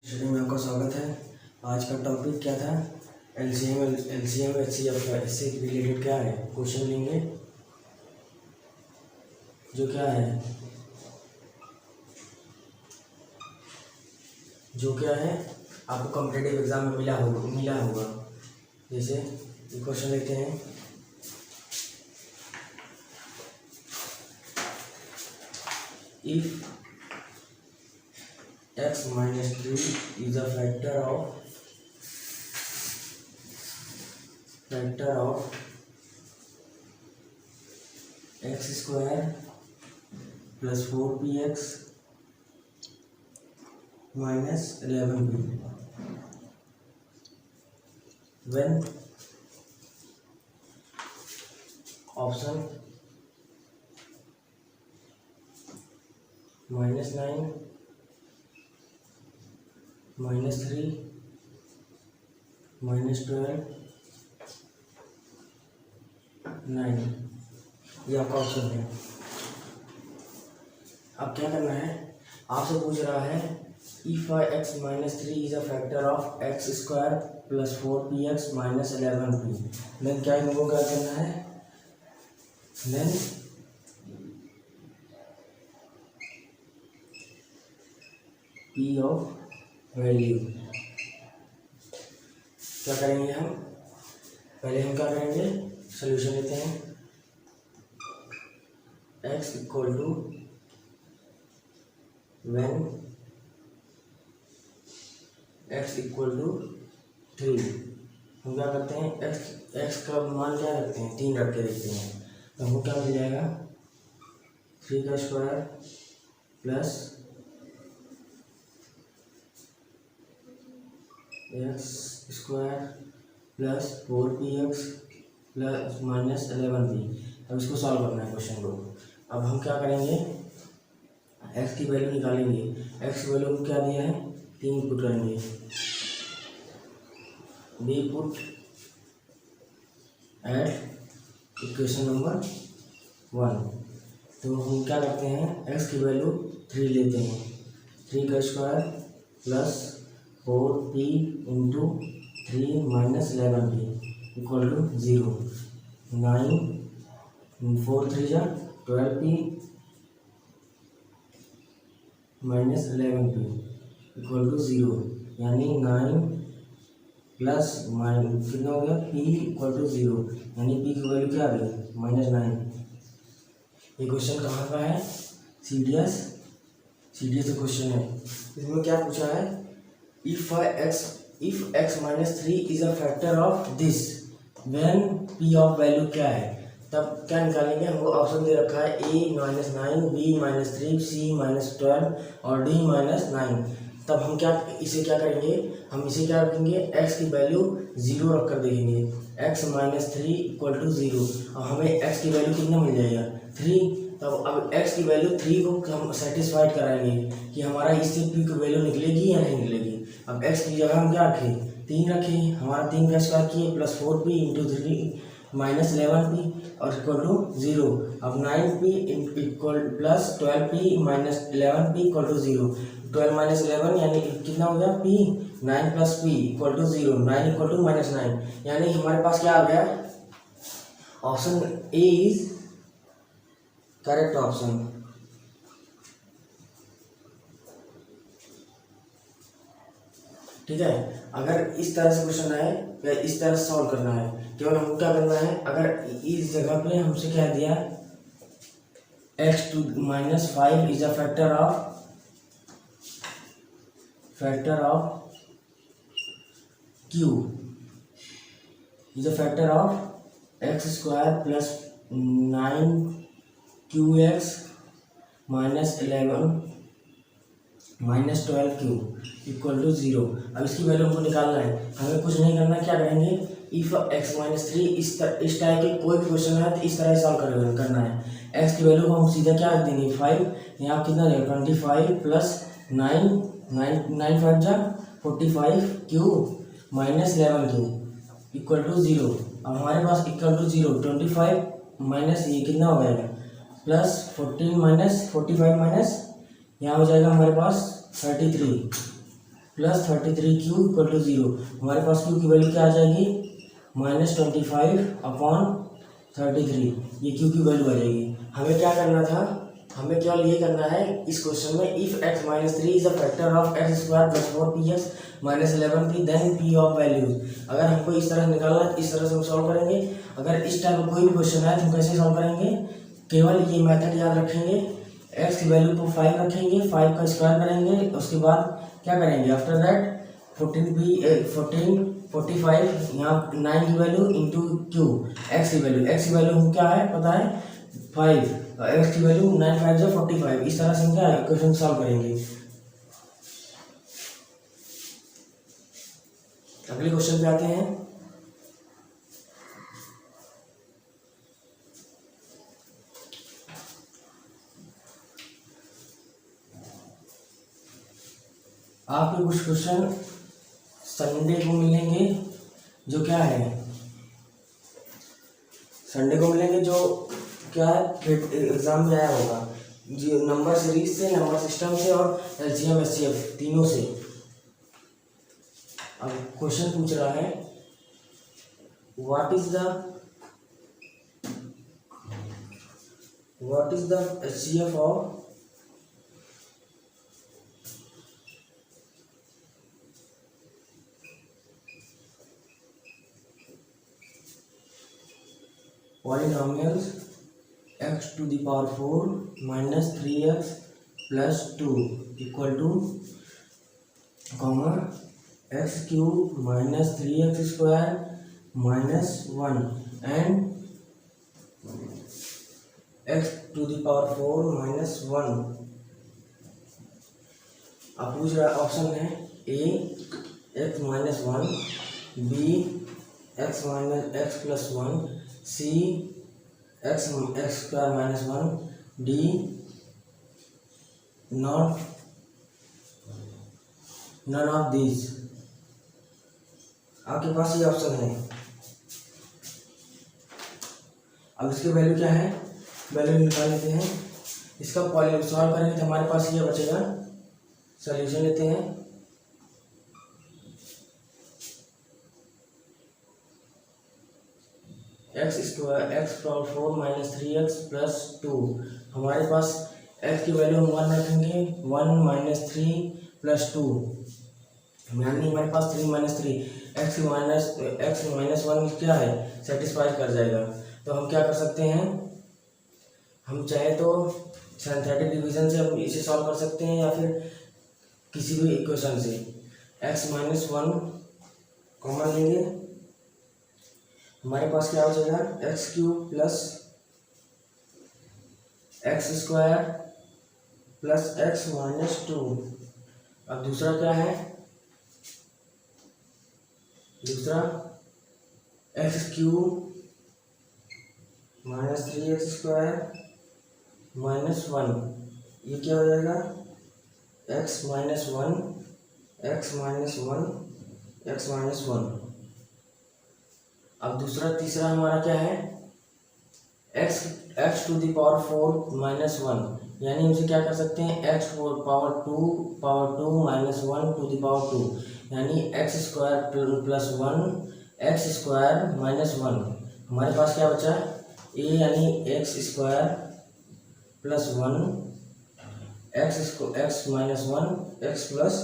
Study में आपका स्वागत है। आज का टॉपिक क्या था? एलसीएम एचसीएफ का। इससे रिलेटेड क्या है क्वेश्चन लेंगे, जो क्या है आपको कॉम्पिटिटिव एग्जाम में मिला होगा। जैसे ये क्वेश्चन लेते हैं। If x minus 3 is a factor of x square plus 4px minus 11p, when option -9 -3 -12 9, ये आपका ऑप्शन है। अब क्या करना है, आपसे पूछ रहा है if x minus 3 is a factor of x square plus 4px minus 11p, then क्या इनको क्या करना है, देन p ऑफ वैल्यू क्या करेंगे हम, पहले हम क्या करेंगे, सोल्यूशन लेते हैं। x equal to when x equal to 3, हम क्या करते हैं, x का मान क्या रखते हैं, 3 रख के देखते हैं। तो हमको क्या मिल जाएगा, 3 का square plus x square plus 4px plus minus 11p। अब इसको सॉल्व करना है क्वेश्चन को। अब हम क्या करेंगे, x की वैल्यू निकालेंगे। x की वैल्यू क्या दिया है, 3 पुट करेंगे। B put at equation number 1। तो हम क्या करते हैं, x की वैल्यू 3 लेते हैं। 3 का square plus 4p into 3 minus 11p equal to 0। 9 4 3 जा 12p minus 11p equal to 0, यानी 9 प्लस माइनस कितना हो गया, p इक्वल टू 0, यानी p की वैल्यू क्या आ गई, -9। ये क्वेश्चन कहाँ का है, सीडीएस का क्वेश्चन है। इसमें क्या पूछा है, if x minus 3 is a factor of this, when p of value क्या है, तब क्या निकालेंगे। हमको ऑप्शन दे रखा है a -9, b -3, c -12 और d -9। तब हम इसे क्या करेंगे, हम इसे क्या रखेंगे, x की वैल्यू 0 रख कर देखेंगे। x -3 equal to 0। अब हमें x की वैल्यू कितना मिल जाएगा, 3। तब अब x की वैल्यू 3 को हम सेटिस्फाइड कराएंगे कि हमारा इससे p की वैल्यू निकलेगी या नहीं निकलेगी। अब x की जगह हम क्या रखें, 3 रखें। हमारा 3 का स्क्वायर किए plus 4p into 3 minus 11p और इक्वल टू 0। अब 9p equal plus 12p minus 11p equal to 0। 12 minus 11 यानी कितना हो गया, p 9 plus p equal to 0। 9 equal to -9, यानी हमारे पास क्या आ गया, option A is correct option. ठीक है, अगर इस तरह से क्वेश्चन आए या इस तरह से सॉल्व करना है, केवल हमको क्या करना है, अगर इस जगह पे हमसे क्या दिया, x to -5 is a factor of q is a factor of x square plus 9qx minus 11 minus 12q equal to 0। अब इसकी वैल्यू हमको निकालना है, हमें कुछ नहीं करना। क्या करेंगे, इफ x -3 इस टाइप के कोई क्वेश्चन है तो इस तरह से सॉल्व करना है। x की वैल्यू को हम सीधा क्या रख देंगे, 5। यहाँ कितना रहेगा, 25 प्लस 9 5 जा 45q minus 11q equal to 0। अब हमारे पास इक्वल टू 0, 25 माइनस ये कितना हो जाएगा, प्लस 14 माइनस 45 माइनस यहाँ हो जाएगा हमारे पास 33 प्लस 33q इक्वल टू 0। हमारे पास q की वैल्यू क्या आ जाएगी, -25/33। ये q की वैल्यू आ जाएगी। हमें क्या करना था, हमें केवल ये करना है इस क्वेश्चन में, if x minus 3 is a factor of x square plus 4px minus 11p then p of values. अगर हमको इस तरह निकालना है, इस तरह से हम सॉल्व करेंगे। अगर इस टाइप का कोई भी क्वेश्चन है तो हम कैसे सॉल्व करेंगे, केवल ये मेथड याद रखेंगे, x की वैल्यू को 5 रखेंगे, 5 का स्क्वायर करेंगे, उसके बाद क्या करेंगे, आफ्टर दैट 45 यहाँ 9 की वैल्यू इंटू क्यू, एक्स की वैल्यू हम क्या है पता है 5, एक्स की वैल्यू 9 5 जो 45। इस तरह से हम क्या है क्वेश्चन सॉल्व करेंगे। अगले क्वेश्चन पे आते हैं। आपके कुछ क्वेश्चन संडे को मिलेंगे, जो क्या है संडे को मिलेंगे, जो क्या है एग्जाम में आया होगा, जो नंबर सीरीज से, नंबर सिस्टम से और एलसीएम एचसीएफ तीनों से। अब क्वेश्चन पूछ रहा है what is the HCF of polynomials x to the power 4 minus 3x plus 2 equal to x cube minus 3x square minus 1 and x to the power 4 minus 1। अब पूछ रहा ऑप्शन है a x minus 1, b x minus x plus 1, c x square minus 1, d none of these। आपके पास ये option है। अब इसकी value क्या है, वैल्यू निकाल लेते हैं। इसका सॉल्व करेंगे तो हमारे पास ये बचेगा, सॉल्यूशन लेते हैं। X square x power 4 minus 3x plus 2। हमारे पास x की वैल्यू हम 1 रखेंगे, 1 माइनस 3 प्लस 2, यानी हमारे पास 3 माइनस 3, एक्स माइनस 1 क्या है सेटिस्फाई कर जाएगा। तो हम क्या कर सकते हैं, हम चाहे तो सिंथेटिक डिवीजन से हम इसे सॉल्व कर सकते हैं, या फिर किसी भी इक्वेशन से x माइनस 1 कॉमन लेंगे। हमारे पास क्या हो जाएगा, x cube plus x square plus x minus 2। अब दूसरा क्या है, दूसरा x cube minus 3x square minus 1। ये क्या हो जाएगा, x minus 1 x minus 1 x minus 1। अब तीसरा हमारा क्या है, x to the power 4 minus 1, यानी हम इसे क्या कर सकते हैं, x power 2 minus 1 to the power 2, यानी x square plus 1 x square minus 1। हमारे पास क्या बचा, a यानी x square plus 1 x minus 1 x plus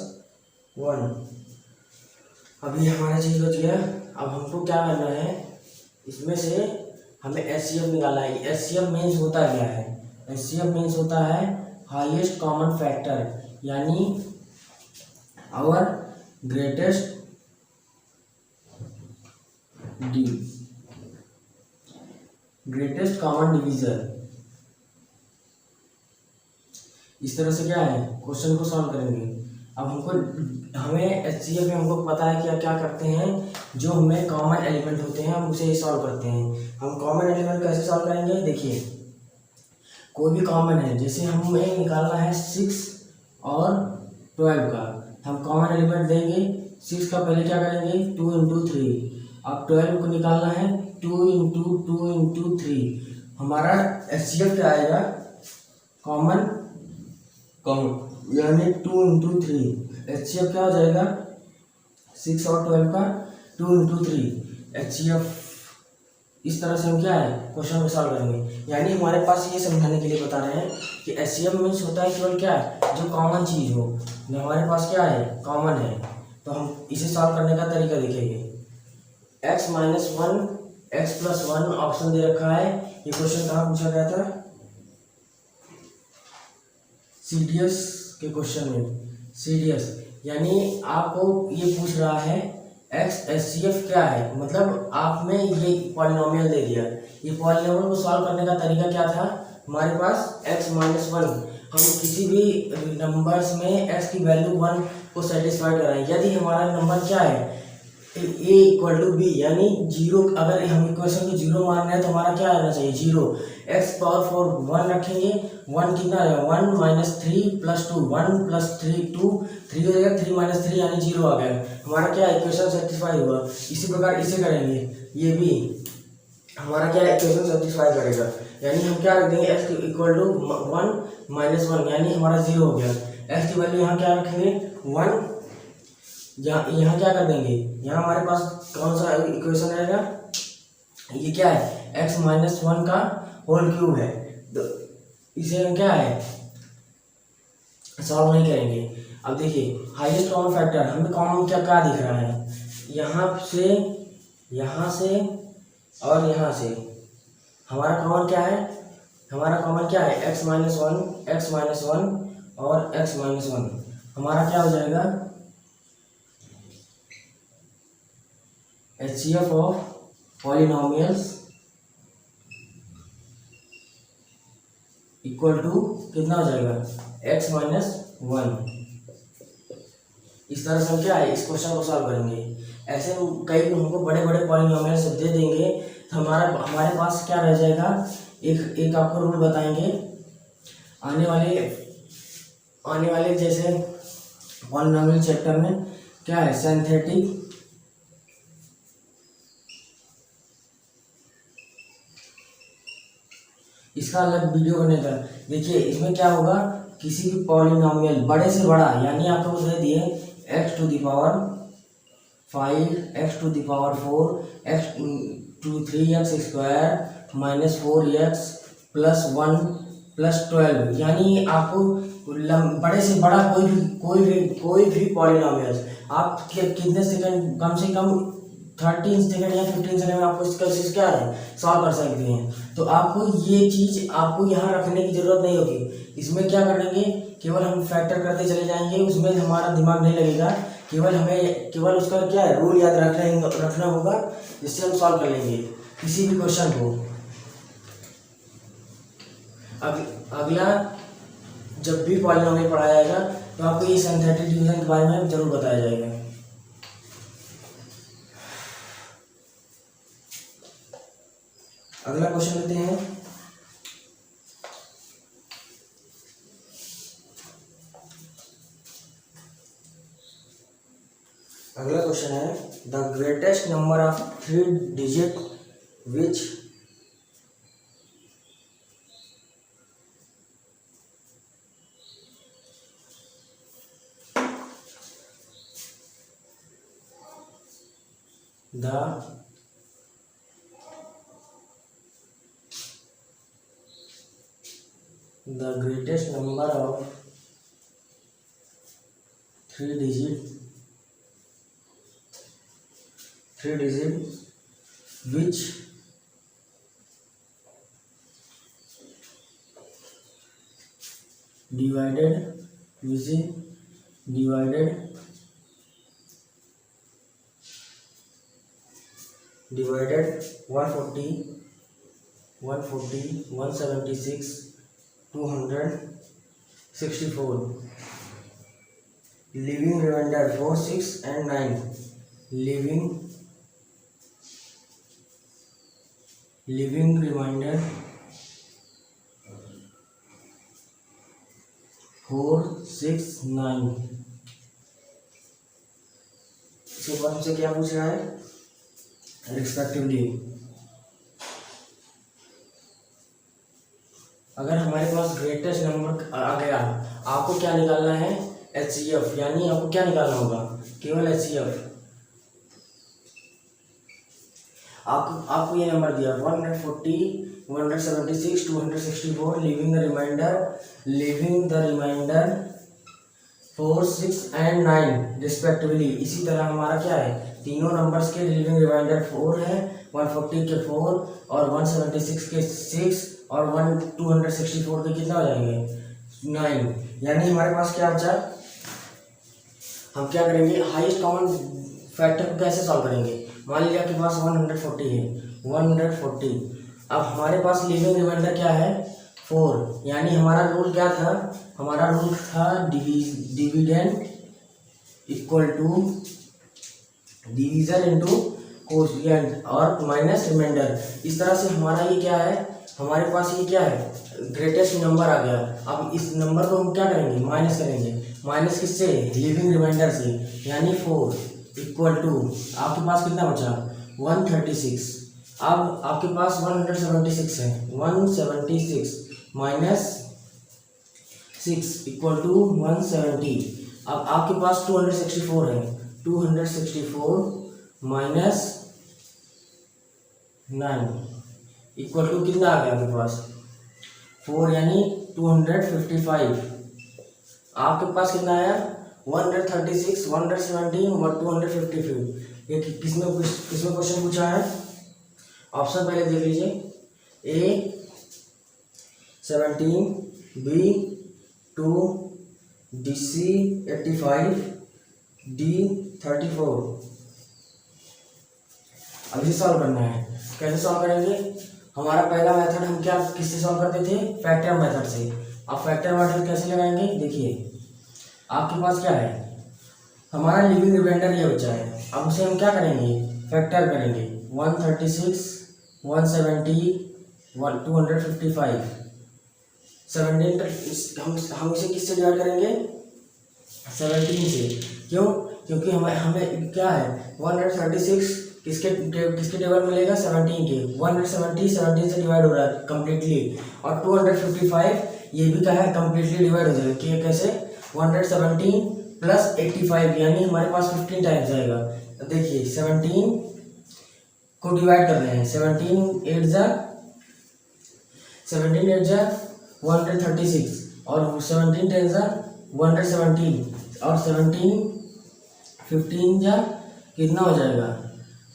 1। अब ये हमारा चीज़ बच गया। अब हमको क्या करना है, इसमें से हमें एचसीएफ निकालना है। एचसीएफ मीन्स होता क्या है, एचसीएफ मीन्स होता है हाईएस्ट कॉमन फैक्टर, यानी आवर ग्रेटेस्ट कॉमन डिवीजर। इस तरह से क्या है क्वेश्चन को सॉल्व करेंगे। अब हमें एचसीएफ में हमको पता है क्या क्या करते हैं, जो हमें कॉमन एलिमेंट होते हैं हम उसे सॉल्व करते हैं। हम कॉमन एलिमेंट कैसे सॉल्व करेंगे, देखिए कोई भी कॉमन है, जैसे हमें निकालना है 6 और 12 का, हम कॉमन एलिमेंट देंगे। 6 का पहले क्या करेंगे 2 इंटू 3, अब 12 को निकालना है 2 इंटू 3। हमारा एचसीएफ क्या आएगा, कॉमन यानी 2 इंटू 3, HCF क्या हो जाएगा, 6 और 12 का 2 × 3 HCF। इस तरह से हम क्या है क्वेश्चन को सॉल्व करेंगे। यानी हमारे पास ये समझाने के लिए बता रहे हैं कि HCF मीन्स होता है केवल क्या है, जो कॉमन चीज़ हो, जो हमारे पास क्या है कॉमन है। तो हम इसे सॉल्व करने का तरीका देखेंगे। x - 1 x + 1 ऑप्शन दे रखा है। ये क्वेश्चन कहाँ पूछा गया था, CDS के क्वेश्चन में। CDS यानी आपको ये पूछ रहा है x HCF क्या है, मतलब आप में ये पॉलिनोमियल दे दिया। ये पॉलिनोमियल को सॉल्व करने का तरीका क्या था, हमारे पास x - 1, हम किसी भी नंबर्स में x की वैल्यू 1 को सेटिस्फाई कराएं। यदि हमारा नंबर क्या है a = b यानी 0, अगर हम इक्वेशन को 0 मान रहे हैं तो हमारा क्या आना चाहिए 0। x⁴ 1 रखेंगे, 1 कितना है 1 - 3 + 2 1 + 3 2 3 हो जाएगा, 3 - 3 यानी 0 आ गया। हमारा क्या इक्वेशन सेटिस्फाई हुआ। इसी प्रकार इसे करेंगे, ये भी हमारा क्या इक्वेशन सेटिस्फाई करेगा। यानी हम क्या रख देंगे x = 1 - 1 यानी हमारा 0 हो गया। x की वैल्यू यहाँ क्या रखेंगे 1, यहाँ क्या कर देंगे, यहाँ हमारे पास कौन सा इक्वेशन रहेगा, ये क्या है x - 1 का होल क्यूब है। तो इसे हम क्या है सॉल्व नहीं करेंगे। अब देखिए हाईएस्ट कॉमन फैक्टर हमें कॉमन क्या क्या दिख रहा है, यहाँ से और यहाँ से हमारा कॉमन क्या है, हमारा कॉमन क्या है x - 1 और x - 1। हमारा क्या हो जाएगा HCF of polynomials equal to कितना हो जाएगा x - 1। इस तरह से हम क्या है इस क्वेश्चन को सॉल्व करेंगे। ऐसे कई हमको बड़े बड़े पॉलिनोमियल्स दे देंगे तो हमारे पास क्या रह जाएगा, एक आपको रूल बताएंगे आने वाले जैसे पॉलिनोमियल चैप्टर में क्या है सिंथेटिक इसका अलग वीडियो बनेगा। देखिए इसमें क्या होगा, किसी भी पॉलिनोमियल बड़े से बड़ा यानी आपको दे दिए x⁵ x⁴ x 3x² -4x + 1 + 12 यानी आपको बड़े से बड़ा कोई भी पॉलिनोमियल आप कितने सेकंड, कम से कम 13 सेकंड या 15 सेकंड में आपको इसका क्या है सॉल्व कर सकते हैं। तो आपको ये चीज़ आपको यहाँ रखने की ज़रूरत नहीं होगी। इसमें क्या करेंगे, केवल हम फैक्टर करते चले जाएंगे, उसमें हमारा दिमाग नहीं लगेगा। केवल उसका क्या है रूल याद रखना होगा, जिससे हम सॉल्व कर लेंगे किसी भी क्वेश्चन को। अगला जब भी पॉलिनोमियल पढ़ाया जाएगा तो आपको ये सिंथेटिक डिवीजन के बारे में जरूर बताया जाएगा। अगला क्वेश्चन लेते हैं। अगला क्वेश्चन है the greatest number of 3 digit which the greatest number of 3 digit which divided 140 176 264 living remainder 4 6 and 9 living remainder 4 6 9। इसके बाद हमसे क्या पूछ रहा है रिस्पेक्टिवली। अगर हमारे पास ग्रेटेस्ट नंबर आ गया, आपको क्या निकालना है HCF, यानी आपको क्या निकालना होगा, केवल HCF। आपको ये नंबर दिया 140, 176, 264, leaving the remainder 4, 6 and 9 respectively. इसी तरह हमारा क्या है, तीनों नंबर्स के लिविंग रिमाइंडर 4 है, 140 के 4 और 176 के 6 और 264 के कितना हो जाएंगे, 9। यानी हमारे पास क्या बचा, हम क्या करेंगे, हाईएस्ट कॉमन फैक्टर को कैसे सॉल्व करेंगे। मान लीजिए आपके पास 140 है, 140। अब हमारे पास लिविंग रिमाइंडर क्या है, 4, यानी हमारा रूल क्या था, हमारा रूल था dividend equal to division into coefficient और माइनस रिमाइंडर। इस तरह से हमारा ये क्या है, हमारे पास ये क्या है, ग्रेटेस्ट नंबर आ गया। अब इस नंबर को हम क्या करेंगे, माइनस करेंगे। माइनस किससे, लिविंग रिमाइंडर से, यानी 4 इक्वल टू आपके पास कितना बचा, 136। अब आपके पास 176 है, 176 माइनस 6 इक्वल टू 170। अब आपके पास 264 है, 264 माइनस 9 इक्वल टू कितना आ गया आपके पास, 4, यानी 255। आपके पास कितना आया, 136, 117 और 255। ये किसमें क्वेश्चन पूछा है, ऑप्शन पहले देख लीजिए, ए 17, बी 2, डी सी 85, डी 34। अब इसे सॉल्व करना है, कैसे सॉल्व करेंगे। हमारा पहला मेथड हम क्या किससे सॉल्व करते थे, फैक्टर मेथड से। अब फैक्टर मेथड कैसे लगाएंगे, देखिए आपके पास क्या है, हमारा लिविंग रिमाइंडर ये बचा है। अब उसे हम क्या करेंगे, फैक्टर करेंगे, 136, 170, 255, 17। हम इसे किससे डिवाइड करेंगे, 17 से। क्यों, क्योंकि हमें क्या है, 136 किसके टेबल मिलेगा, 17 के। 170 17 से डिवाइड हो रहा है कम्प्लीटली, और 255 ये भी क्या है, कम्प्लीटली डिवाइड हो जाएगा। कि कैसे, 117 प्लस 85, यानी हमारे पास 15 टाइम्स आएगा। तो देखिए 17 को डिवाइड कर रहे हैं, 17 8 जा 136 और 17 10 जा 117 और 17 15 जा कितना हो जाएगा,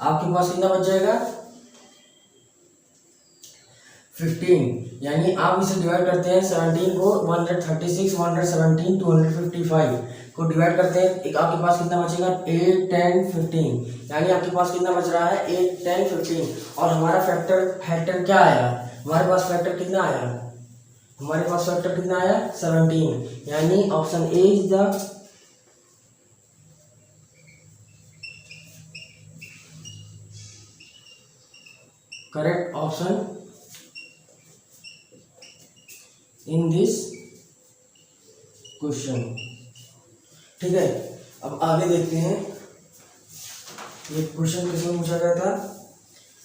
आपके पास कितना बच जाएगा, 15। यानी आप इसे डिवाइड करते हैं, 17 को 136, 117, 255 को डिवाइड करते हैं, एक आपके पास कितना बचेगा, 8 10 15। यानी आपके पास कितना बच रहा है, 8 10 15। और हमारा फैक्टर क्या आया, हमारे पास फैक्टर कितना आया, हमारे पास फैक्टर कितना आया, 17। यानी option A is the correct option in this question. ठीक है, अब आगे देखते हैं, ये क्वेश्चन किसमें पूछा गया था,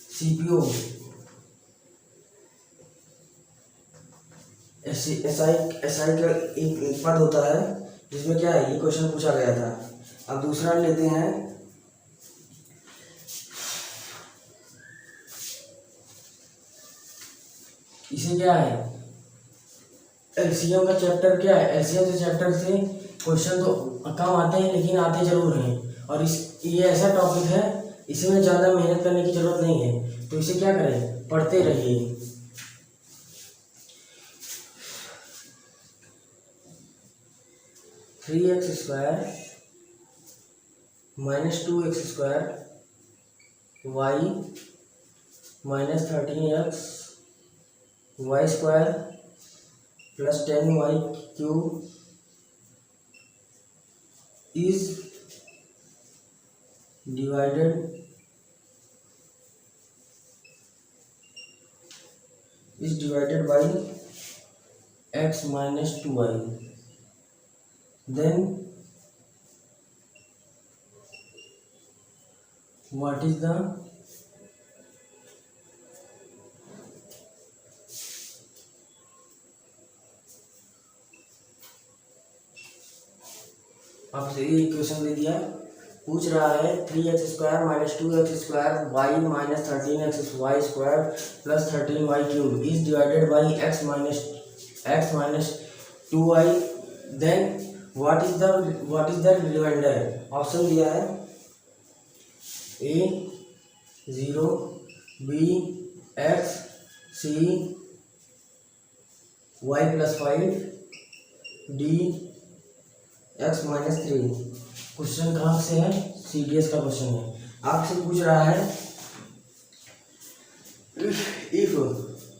सीपीओ एसआई का एक पद होता है जिसमें क्या है, ये क्वेश्चन पूछा गया था। अब दूसरा लेते हैं, इसे क्या है, एलसीएम का चैप्टर क्या है, एलसीएम से चैप्टर से क्वेश्चन तो कम आते हैं लेकिन आते जरूर हैं। और ये ऐसा टॉपिक है, इसमें ज़्यादा मेहनत करने की जरूरत नहीं है, तो इसे क्या करें, पढ़ते रहिए। Three x square minus 2x² y minus 13x y square plus 10y³ is divided by x minus 2y. Then what is the आपसे ये इक्वेशन दे दिया, पूछ रहा है 3x² minus 2x² y minus 13xy² plus 13y³ is divided by x minus 2y, then what is the remainder. Option दिया है A 0, B x, C y plus 5, D x minus 3। Question कहाँ से है? CDS का question है। आपसे पूछ रहा है if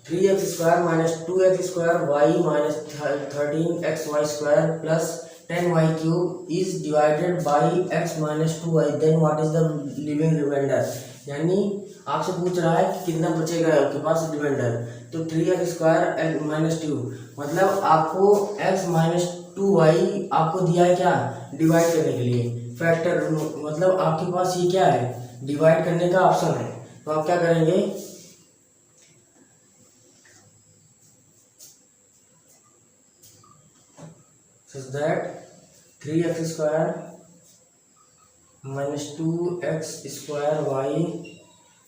3x² minus 2x² y minus 13xy² plus 10y³ is divided by x minus 2y, then what is the leaving remainder. यानी आपसे पूछ रहा है कि कितना बचेगा आपके पास रिमाइंडर। तो 3x² माइनस 2 मतलब आपको x माइनस 2y आपको दिया है क्या, डिवाइड करने के लिए फैक्टर, मतलब आपके पास ये क्या है, डिवाइड करने का ऑप्शन है। तो आप क्या करेंगे, so that 3x² minus 2x² y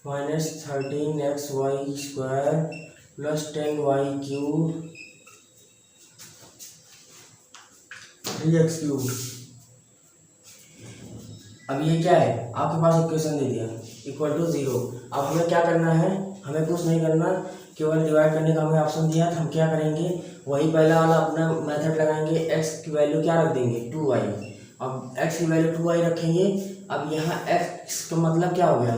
minus 13xy² plus 10y³ 3x³। अब ये क्या है, आपके पास इक्वेशन दे दिया इक्वल टू 0। अब हमें क्या करना है, हमें कुछ नहीं करना, केवल डिवाइड करने का हमें ऑप्शन दिया। तो हम क्या करेंगे, वही पहला वाला अपना मेथड लगाएंगे। x की वैल्यू क्या रख देंगे, 2y। अब x की वैल्यू 2y रखेंगे। अब यहाँ x का मतलब क्या हो गया,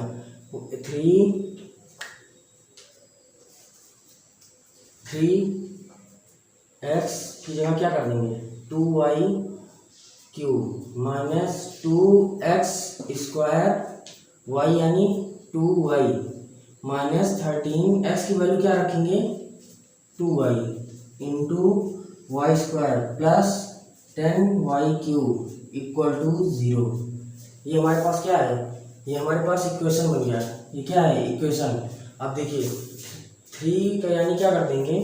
3x की जगह क्या कर देंगे, 2y³ माइनस 2x² y यानी 2y माइनस 13x की वैल्यू क्या रखेंगे, 2y into y² plus 10y³ equal to 0। ये हमारे पास क्या है, ये हमारे पास इक्वेशन बन गया। ये क्या है, इक्वेशन। अब देखिए 3 का यानी क्या कर देंगे,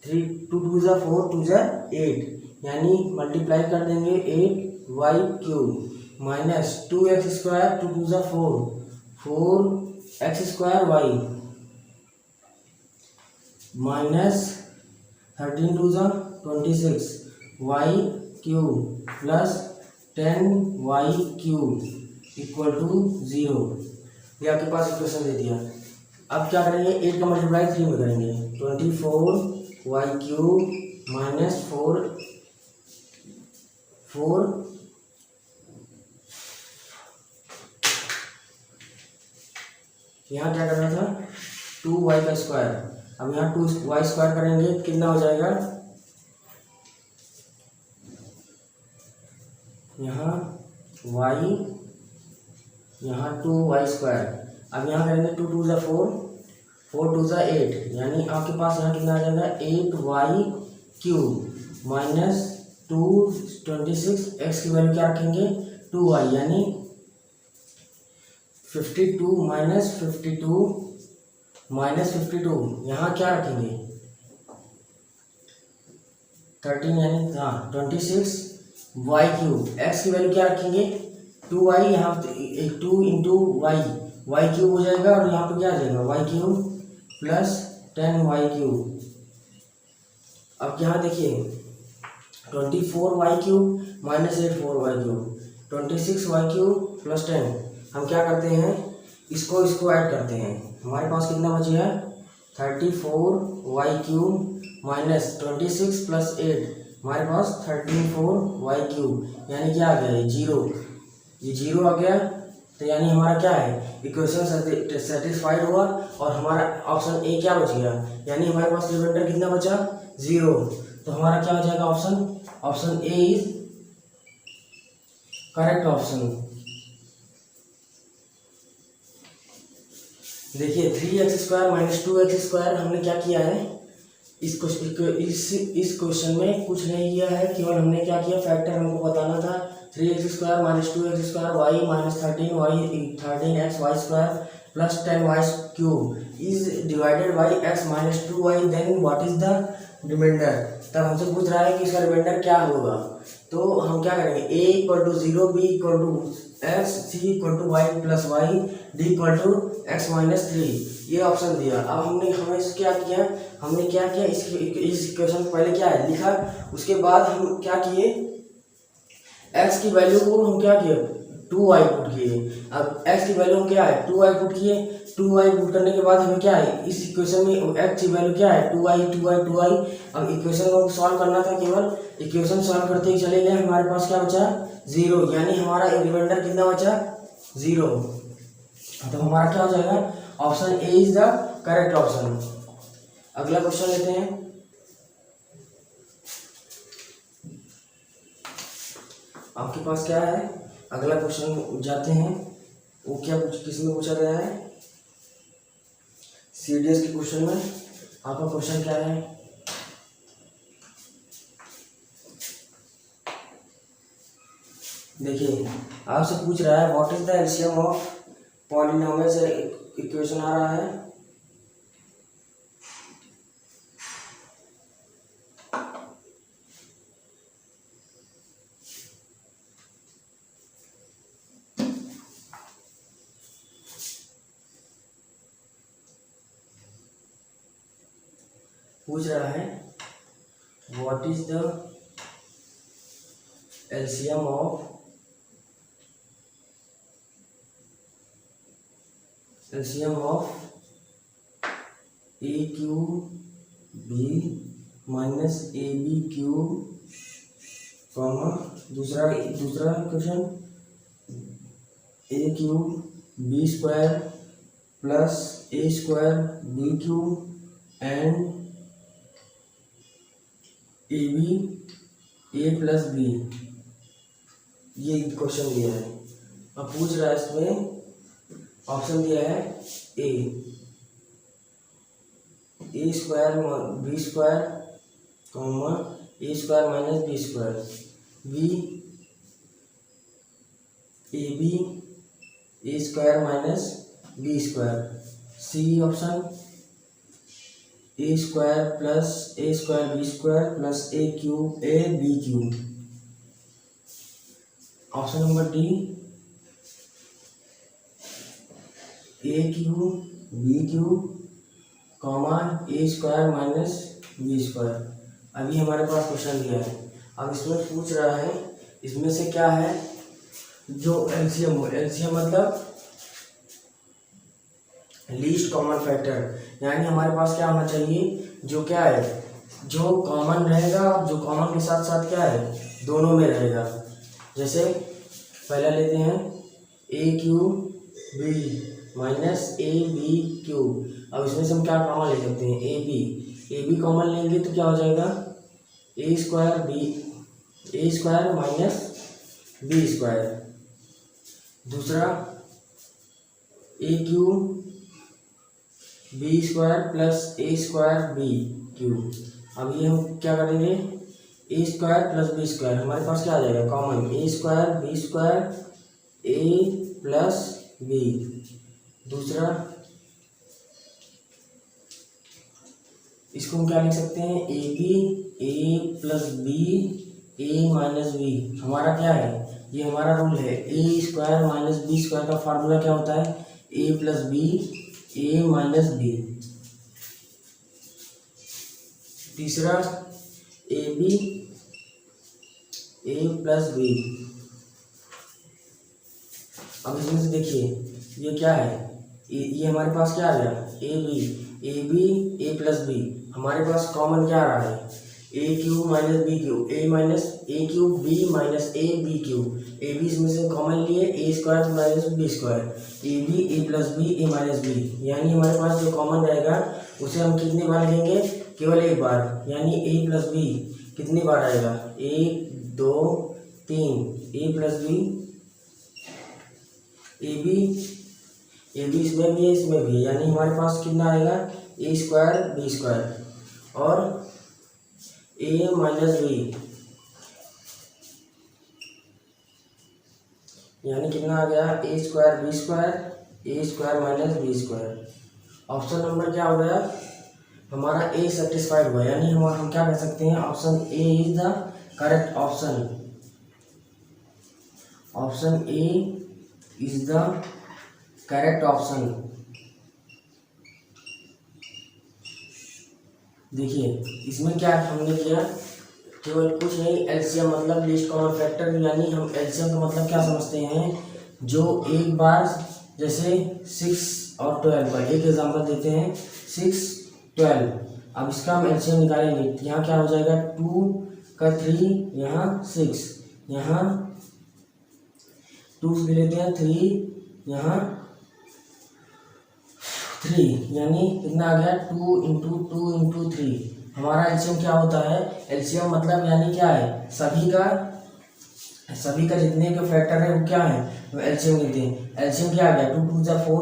3 2 2 ज़ा 4 2 ज़ा 8 यानी मल्टीप्लाई कर देंगे 8y³ माइनस 2x² 2 2 ज़ा 4 4x² y माइनस 13 2 ज़ा 26 y³ plus 10y³ equal to 0। ये आपके पास इक्वेशन दे दिया। अब क्या करेंगे, 8 का मल्टीप्लाई 3 में करेंगे, 24y³ माइनस 4 यहाँ क्या करना था, 2y²। अब यहाँ 2y² करेंगे, कितना हो जाएगा, यहाँ y, यहाँ 2y²। अब यहाँ करेंगे 2 2 ज़ा 4 4 2 ज़ा 8 यानी आपके पास यहाँ कितना आ जाएगा, 8y³ माइनस 26 x की वैल्यू क्या रखेंगे, 2y यानी 52 माइनस 52 यहाँ क्या रखेंगे, 13 यानी हाँ 26 y³ x की वैल्यू क्या रखेंगे, 2y, यहाँ 2 इंटू y³ हो जाएगा और यहाँ पे क्या आ जाएगा, y³ प्लस 10y³। अब यहाँ देखिए 24y³ minus 84y³, 26y³ plus 10। हम क्या करते हैं, इसको ऐड करते हैं। हमारे पास कितना बचे है, 34y³ माइनस 26 प्लस 8 हमारे पास 34y³ यानी क्या आ गया, ये 0। ये 0 आ गया। तो यानी हमारा क्या है, इक्वेशन सेटिस्फाइड हुआ और हमारा ऑप्शन ए क्या बच गया, यानी हमारे पास रिमाइंडर कितना बचा, 0। तो हमारा क्या हो जाएगा, option A is correct option. देखिए 3x² माइनस 2x² हमने क्या किया है, इस क्वेश्चन में कुछ नहीं किया है, केवल हमने क्या किया, फैक्टर हमको बताना था। 3x² minus 2x² y minus 13xy² plus 10y³ is divided by x minus 2y, then what is the remainder. तब हमसे पूछ रहा है कि इसका रिमाइंडर क्या होगा। तो हम क्या करेंगे, a equal to 0, b equal to x, c equal to y plus y, d equal to x minus 3, ये ऑप्शन दिया। अब हमें क्या किया, इस इक्वेशन को पहले क्या है लिखा, उसके बाद हम क्या किए, x की वैल्यू को हम क्या किए 2y पुट किए। अब x की वैल्यू हम क्या है 2y पुट किए, 2y पुट करने के बाद हमें क्या है इस इक्वेशन में x की वैल्यू क्या है 2y। अब इक्वेशन को सॉल्व करना था, केवल इक्वेशन सॉल्व करते ही चले गए, हमारे पास क्या बचा 0, यानी हमारा रिमाइंडर कितना बचा 0। तो हमारा क्या हो जाएगा, option A is the correct option. अगला क्वेश्चन लेते हैं। आपके पास क्या है, अगला क्वेश्चन जाते हैं। वो क्या किसमें पूछा गया है, सीडीएस के क्वेश्चन में। आपका क्वेश्चन क्या है, देखिए आपसे पूछ रहा है what is the LCM of polynomials, equation आ रहा है। पूछ रहा है what is the LCM of a cube b minus a b cube, दूसरा question a cube b square plus A square b cube and a B A plus b, ये question दिया है। अब पूछ रहा है इसमें ऑप्शन दिया है ए square B square comma a square minus B square, B a B a square minus B square, C option a square plus A square B square plus a cube a b cube, option number D a cube b cube comma a square minus B square. अभी हमारे पास question दिया है। अब इसमें पूछ रहा है इसमें से क्या है जो एलसीएम हो, एलसीएम मतलब लीस्ट कॉमन फैक्टर, यानी हमारे पास क्या होना चाहिए जो क्या है जो कॉमन रहेगा, जो कॉमन के साथ साथ क्या है दोनों में रहेगा। जैसे पहला लेते हैं a cube b minus a b cube. अब इसमें से हम क्या कॉमन ले सकते हैं ए बी कॉमन लेंगे तो क्या हो जाएगा A square minus B square. दूसरा A cube B square plus A square B cube. अब ये हम क्या करेंगे A square plus B square, हमारे पास क्या आ जाएगा common A square B square A plus B. दूसरा इसको हम क्या लिख सकते हैं A B A plus B A minus B. हमारा क्या है ये हमारा रूल है ए स्क्वायर माइनस बी स्क्वायर का फार्मूला क्या होता है A plus B A minus B. तीसरा A B A plus B. अब इसमें से देखिए ये क्या है ये हमारे पास क्या आ गया a B A plus b. हमारे पास कॉमन क्या आ रहा है a cube minus b cube a cube b minus a b cube. A b इसमें से कॉमन लिए a square minus B square a B A plus B A minus b. यानी हमारे पास जो कॉमन रहेगा उसे हम कितनी बार लिखेंगे केवल एक बार, यानी ए प्लस बी कितनी बार आएगा 1 2 3 ए प्लस बी ए बी इसमें भी है इसमें भी, यानी हमारे पास कितना आएगा ए स्क्वायर बी स्क्वायर और ए माइनस बी, यानी कितना आ गया a square B square a square minus B square. Option number क्या हो गया हमारा ए सेटिस्फाइड हुआ, यानी हम क्या कह सकते हैं, option A is the correct option. Option A is the correct option. देखिए इसमें क्या हमने किया, केवल कुछ नहीं, एलसीएम मतलब लीस्ट कॉमन फैक्टर, यानी हम एलसीएम का मतलब क्या समझते हैं, जो एक बार जैसे 6 और 12 का एक एग्जांपल देते हैं, 6 12। अब इसका हम एलसीएम निकालेंगे, यहाँ क्या हो जाएगा, 2 का 3, यहाँ 6, यहाँ 2 ले लेते हैं, 3 यहाँ 3, यानी कितना आ गया, 2 इंटू 2 इंटू 3। हमारा एलसीएम क्या होता है, एलसीएम मतलब यानी क्या है, सभी का जितने के फैक्टर है वो क्या है, वो एलसीएम लेते हैं। एलसीएम क्या आ गया, 2 2 जा 4,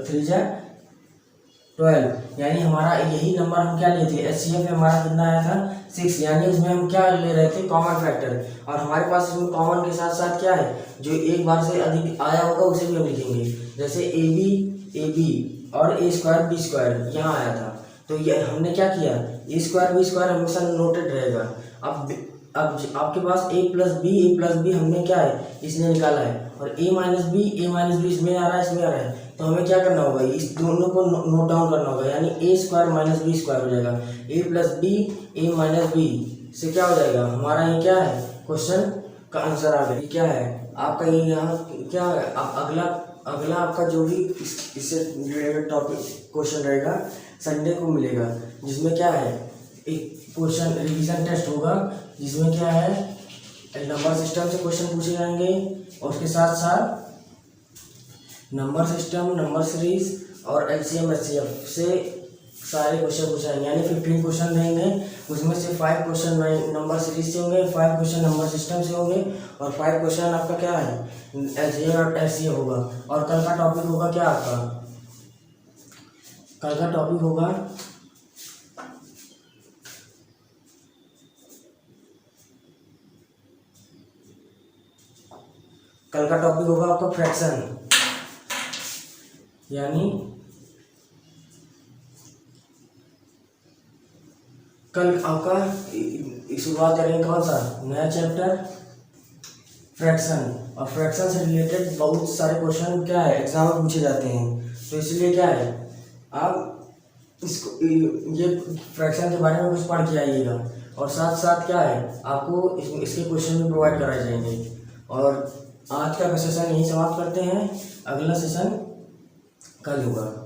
3 जा 12, यानी हमारा यही नंबर हम क्या लेते हैं, एचसीएफ में हमारा कितना आया था, 6, यानी उसमें हम क्या ले रहे थे, कॉमन फैक्टर। और हमारे पास इसमें कॉमन के साथ साथ क्या है, जो एक बार से अधिक आया होगा उसे भी हम लिखेंगे, जैसे ए बी और ए स्क्वायर बी स्क्वायर यहाँ आया था, तो ये हमने क्या किया, ए स्क्वायर बी स्क्वायर हमेशा नोटेड रहेगा। अब आपके पास ए प्लस बी हमने क्या है, इसने निकाला है, और ए माइनस बी इसमें आ रहा है, इसमें आ रहा है, तो हमें क्या करना होगा, इस दोनों को नोट डाउन करना होगा, यानी ए स्क्वायर माइनस बी स्क्वायर हो जाएगा, ए प्लस बी ए माइनस बी से क्या हो जाएगा, हमारा ये क्या है, क्वेश्चन का आंसर आ गया। क्या है आपका ये यहाँ क्या है, अगला आपका जो भी इससे रिलेटेड टॉपिक क्वेश्चन रहेगा संडे को मिलेगा, जिसमें क्या है, एक क्वेश्चन रिवीजन टेस्ट होगा, जिसमें क्या है, नंबर सिस्टम से क्वेश्चन पूछे जाएंगे, और उसके साथ साथ नंबर सिस्टम, नंबर सीरीज और एलसीएम एचसीएफ से सारे क्वेश्चन पूछे जाएंगे, यानी 15 क्वेश्चन रहेंगे, उसमें से 5 क्वेश्चन नंबर सीरीज से होंगे, 5 क्वेश्चन नंबर सिस्टम से होंगे, और 5 क्वेश्चन आपका क्या है, एलसीएम और एचसीएफ होगा। और कल का टॉपिक होगा क्या आपका, कल का टॉपिक होगा आपका फ्रैक्शन, यानी कल आपका शुरुआत करेंगे कौन सा नया चैप्टर, फ्रैक्शन। और फ्रैक्शन से रिलेटेड बहुत सारे क्वेश्चन क्या है एग्जाम में पूछे जाते हैं, तो इसलिए क्या है, आप इसको ये फ्रैक्शन के बारे में कुछ पढ़ के आइएगा, और साथ साथ क्या है आपको इसके क्वेश्चन भी प्रोवाइड कराए जाएंगे। और आज का सेशन यही समाप्त करते हैं, अगला सेशन कल होगा।